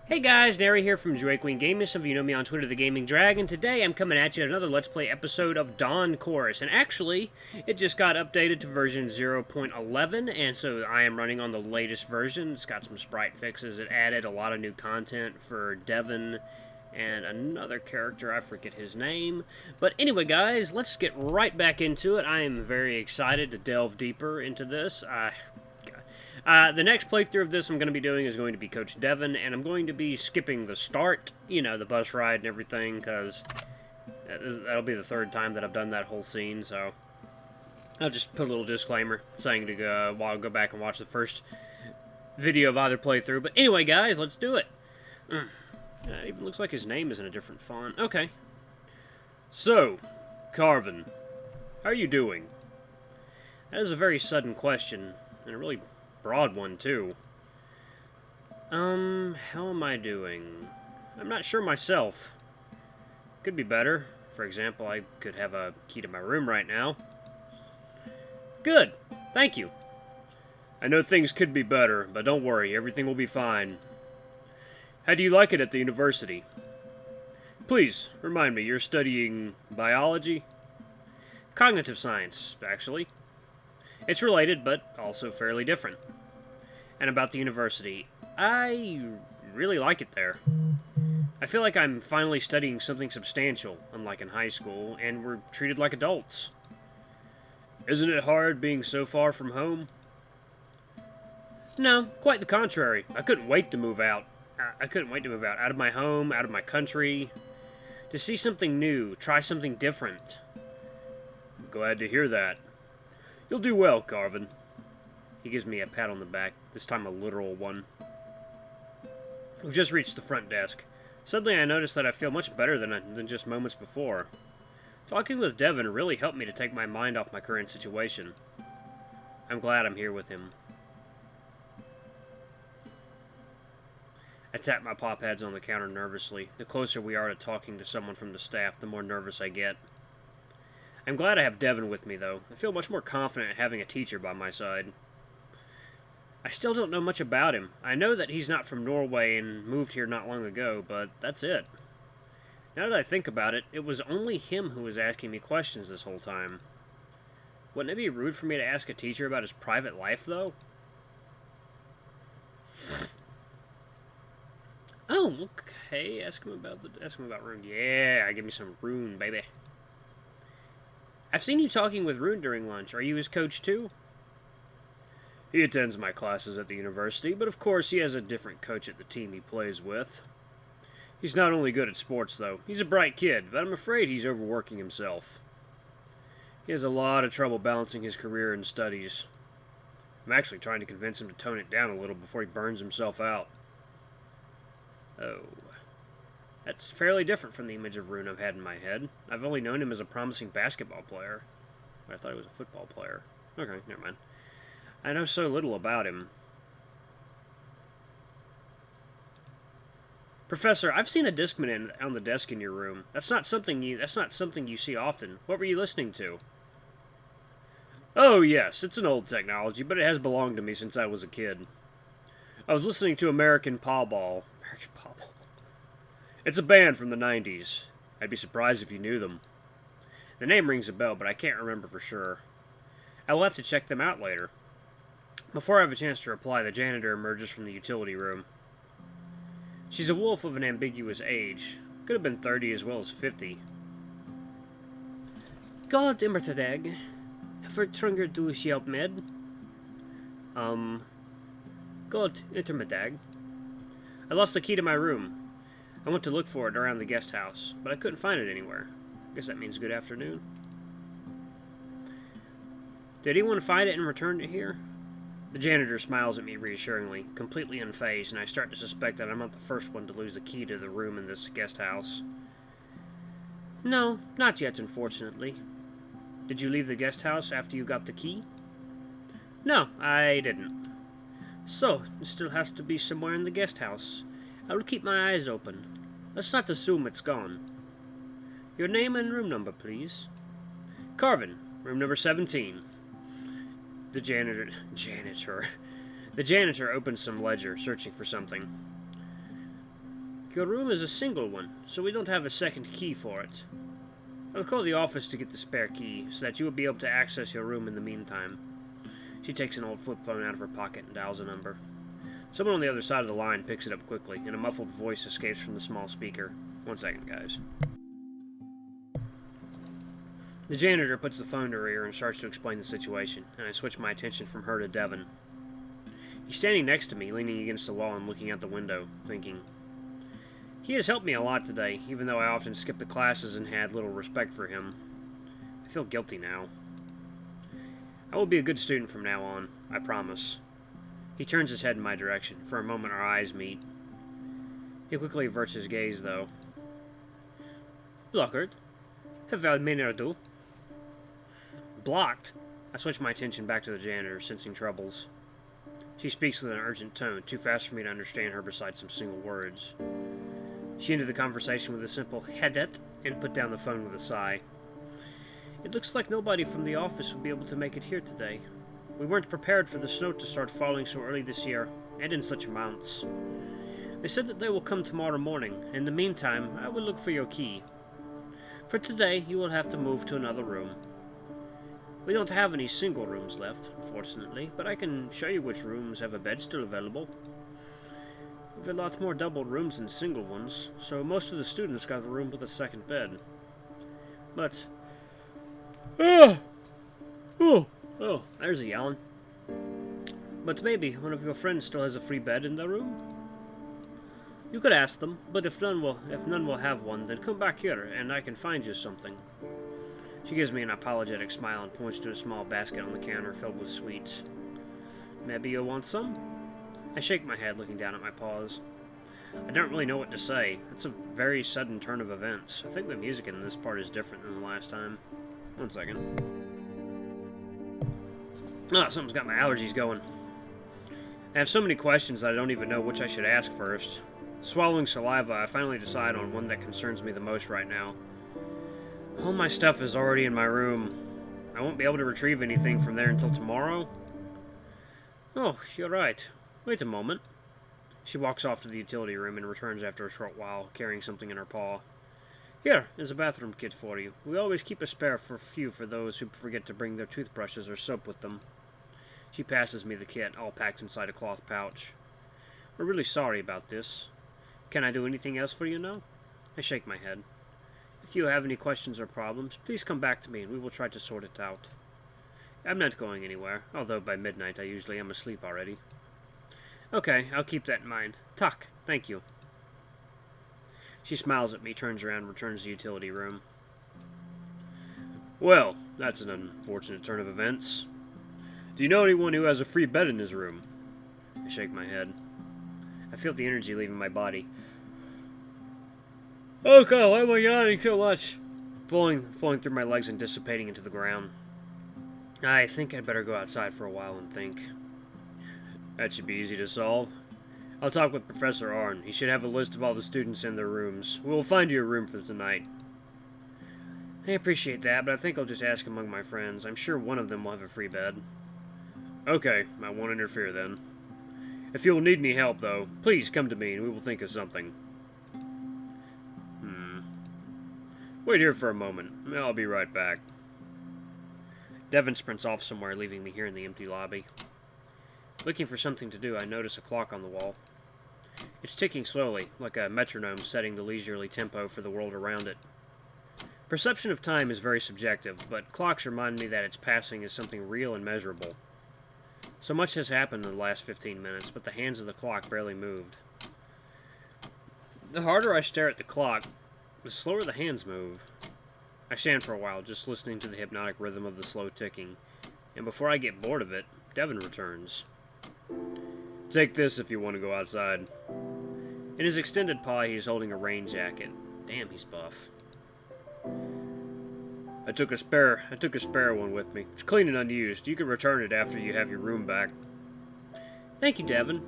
Hey guys, Nary here from Joy Queen Gaming. Some of you know me on Twitter, The Gaming Dragon. Today I'm coming at you with another Let's Play episode of Dawn Chorus. And actually, it just got updated to version 0.11, and so I am running on the latest version. It's got some sprite fixes. It added a lot of new content for Devon and another character, I forget his name. But anyway, guys, let's get right back into it. I am very excited to delve deeper into this. The next playthrough of this I'm going to be doing is going to be Coach Devon, and I'm going to be skipping the start, you know, the bus ride and everything, because that'll be the third time that I've done that whole scene, so I'll just put a little disclaimer saying to go back and watch the first video of either playthrough. But anyway, guys, let's do it. It even looks like his name is in a different font. Okay. So, Carvin, how are you doing? That is a very sudden question, and a really broad one, too. How am I doing? I'm not sure myself. Could be better. For example, I could have a key to my room right now. Good. Thank you. I know things could be better, but don't worry, everything will be fine. How do you like it at the university? Please, remind me, you're studying biology? Cognitive science, actually. It's related, but also fairly different. And about the university, I really like it there. I feel like I'm finally studying something substantial, unlike in high school, and we're treated like adults. Isn't it hard being so far from home? No, quite the contrary. I couldn't wait to move out. Out of my home, out of my country, to see something new, try something different. Glad to hear that. You'll do well, Carvin. He gives me a pat on the back, this time a literal one. We've just reached the front desk. Suddenly I notice that I feel much better than just moments before. Talking with Devon really helped me to take my mind off my current situation. I'm glad I'm here with him. I tap my paw pads on the counter nervously. The closer we are to talking to someone from the staff, the more nervous I get. I'm glad I have Devon with me, though. I feel much more confident having a teacher by my side. I still don't know much about him. I know that he's not from Norway and moved here not long ago, but that's it. Now that I think about it, it was only him who was asking me questions this whole time. Wouldn't it be rude for me to ask a teacher about his private life, though? Oh, okay. Ask him about Rune. Yeah, give me some Rune, baby. I've seen you talking with Rune during lunch. Are you his coach, too? He attends my classes at the university, but of course he has a different coach at the team he plays with. He's not only good at sports, though. He's a bright kid, but I'm afraid he's overworking himself. He has a lot of trouble balancing his career and studies. I'm actually trying to convince him to tone it down a little before he burns himself out. Oh. That's fairly different from the image of Rune I've had in my head. I've only known him as a promising basketball player. I thought he was a football player. Okay, never mind. I know so little about him. Professor, I've seen a Discman on the desk in your room. That's not something you see often. What were you listening to? Oh, yes, it's an old technology, but it has belonged to me since I was a kid. I was listening to American Pawball. American Pawball. It's a band from the 90s. I'd be surprised if you knew them. The name rings a bell, but I can't remember for sure. I will have to check them out later. Before I have a chance to reply, the janitor emerges from the utility room. She's a wolf of an ambiguous age. Could have been 30 as well as 50. God immertadag. Vertrunger du hjälp med? God intermedag. I lost the key to my room. I went to look for it around the guest house, but I couldn't find it anywhere. Guess that means good afternoon. Did anyone find it and return it here? The janitor smiles at me reassuringly, completely unfazed, and I start to suspect that I'm not the first one to lose the key to the room in this guest house. No, not yet, unfortunately. Did you leave the guest house after you got the key? No, I didn't. So, it still has to be somewhere in the guest house. I will keep my eyes open. Let's not assume it's gone. Your name and room number, please. Carvin, room number 17. The janitor opens some ledger, searching for something. Your room is a single one, so we don't have a second key for it. I'll call the office to get the spare key, so that you will be able to access your room in the meantime. She takes an old flip phone out of her pocket and dials a number. Someone on the other side of the line picks it up quickly, and a muffled voice escapes from the small speaker. 1 second, guys. The janitor puts the phone to her ear and starts to explain the situation, and I switch my attention from her to Devon. He's standing next to me, leaning against the wall and looking out the window, thinking. He has helped me a lot today, even though I often skipped the classes and had little respect for him. I feel guilty now. I will be a good student from now on, I promise. He turns his head in my direction. For a moment our eyes meet. He quickly averts his gaze, though. Blockard, vad menar du? Blocked? I switch my attention back to the janitor, sensing troubles. She speaks with an urgent tone, too fast for me to understand her besides some single words. She ended the conversation with a simple "hedet" and put down the phone with a sigh. It looks like nobody from the office will be able to make it here today. We weren't prepared for the snow to start falling so early this year, and in such amounts. They said that they will come tomorrow morning. In the meantime, I will look for your key. For today, you will have to move to another room. We don't have any single rooms left, unfortunately, but I can show you which rooms have a bed still available. We have a lot more double rooms than single ones, so most of the students got a room with a second bed. But... Oh, there's a yawn. But maybe one of your friends still has a free bed in their room? You could ask them, but if none will have one, then come back here, and I can find you something. She gives me an apologetic smile and points to a small basket on the counter filled with sweets. Maybe you'll want some? I shake my head, looking down at my paws. I don't really know what to say. It's a very sudden turn of events. I think the music in this part is different than the last time. 1 second. Something's got my allergies going. I have so many questions that I don't even know which I should ask first. Swallowing saliva, I finally decide on one that concerns me the most right now. All my stuff is already in my room. I won't be able to retrieve anything from there until tomorrow. Oh, you're right. Wait a moment. She walks off to the utility room and returns after a short while, carrying something in her paw. Here is a bathroom kit for you. We always keep a spare for those who forget to bring their toothbrushes or soap with them. She passes me the kit, all packed inside a cloth pouch. We're really sorry about this. Can I do anything else for you now? I shake my head. If you have any questions or problems, please come back to me and we will try to sort it out. I'm not going anywhere, although by midnight I usually am asleep already. Okay, I'll keep that in mind. Tak, thank you. She smiles at me, turns around, and returns to the utility room. Well, that's an unfortunate turn of events. Do you know anyone who has a free bed in his room? I shake my head. I feel the energy leaving my body. Oh god, why am I yawning so much? Flowing through my legs and dissipating into the ground. I think I'd better go outside for a while and think. That should be easy to solve. I'll talk with Professor Arn. He should have a list of all the students in their rooms. We'll find you a room for tonight. I appreciate that, but I think I'll just ask among my friends. I'm sure one of them will have a free bed. Okay, I won't interfere then. If you'll need any help, though, please come to me and we will think of something. Wait here for a moment. I'll be right back. Devon sprints off somewhere, leaving me here in the empty lobby. Looking for something to do, I notice a clock on the wall. It's ticking slowly, like a metronome setting the leisurely tempo for the world around it. Perception of time is very subjective, but clocks remind me that its passing is something real and measurable. So much has happened in the last 15 minutes, but the hands of the clock barely moved. The harder I stare at the clock, the slower the hands move. I stand for a while, just listening to the hypnotic rhythm of the slow ticking, and before I get bored of it, Devon returns. Take this if you want to go outside. In his extended paw, he is holding a rain jacket. Damn, he's buff. I took a spare one with me. It's clean and unused. You can return it after you have your room back. Thank you, Devon.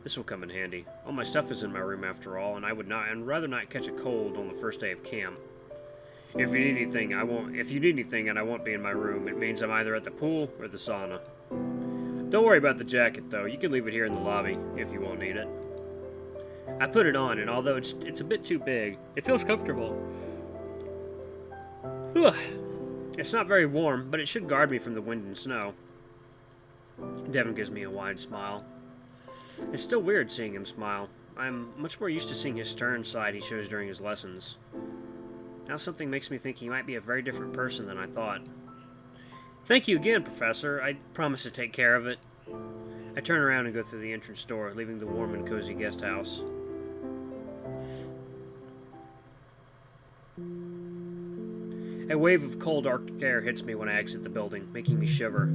This will come in handy. All my stuff is in my room after all, and I'd rather not catch a cold on the first day of camp. If you need anything and I won't be in my room, it means I'm either at the pool or the sauna. Don't worry about the jacket, though. You can leave it here in the lobby if you won't need it. I put it on, and although it's a bit too big, it feels comfortable. Whew. It's not very warm, but it should guard me from the wind and snow. Devon gives me a wide smile. It's still weird seeing him smile. I'm much more used to seeing his stern side he shows during his lessons. Now something makes me think he might be a very different person than I thought. Thank you again, Professor. I promise to take care of it. I turn around and go through the entrance door, leaving the warm and cozy guest house. A wave of cold Arctic air hits me when I exit the building, making me shiver.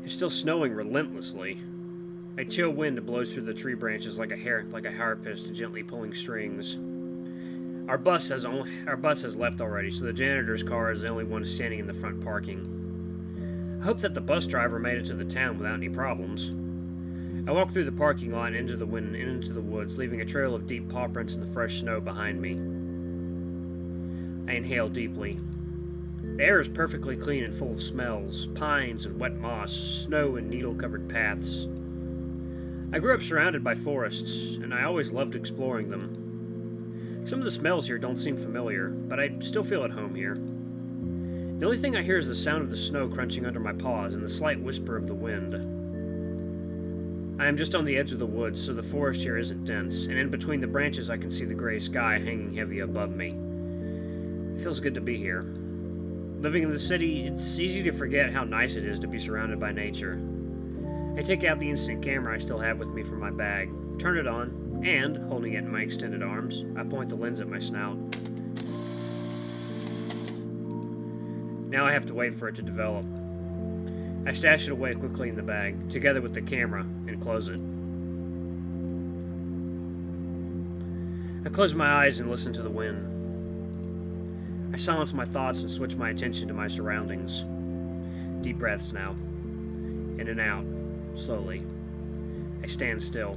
It's still snowing relentlessly. A chill wind blows through the tree branches like a harpist gently pulling strings. Our bus has left already, so the janitor's car is the only one standing in the front parking. I hope that the bus driver made it to the town without any problems. I walk through the parking lot and into the wind and into the woods, leaving a trail of deep paw prints in the fresh snow behind me. I inhale deeply. The air is perfectly clean and full of smells, pines and wet moss, snow and needle-covered paths. I grew up surrounded by forests, and I always loved exploring them. Some of the smells here don't seem familiar, but I still feel at home here. The only thing I hear is the sound of the snow crunching under my paws and the slight whisper of the wind. I am just on the edge of the woods, so the forest here isn't dense, and in between the branches I can see the gray sky hanging heavy above me. It feels good to be here. Living in the city, it's easy to forget how nice it is to be surrounded by nature. I take out the instant camera I still have with me from my bag, turn it on, and, holding it in my extended arms, I point the lens at my snout. Now I have to wait for it to develop. I stash it away quickly in the bag, together with the camera, and close it. I close my eyes and listen to the wind. I silence my thoughts and switch my attention to my surroundings. Deep breaths now. In and out, slowly. I stand still.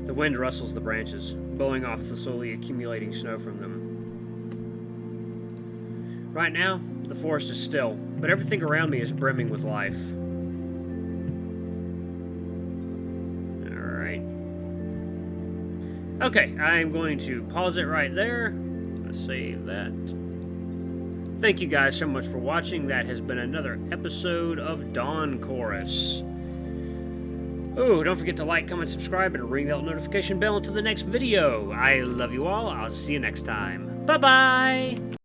The wind rustles the branches, blowing off the slowly accumulating snow from them. Right now, the forest is still, but everything around me is brimming with life. Alright. Okay, I'm going to pause it right there. Let's save that. Thank you guys so much for watching. That has been another episode of Dawn Chorus. Oh, don't forget to like, comment, subscribe, and ring that notification bell until the next video. I love you all. I'll see you next time. Bye-bye!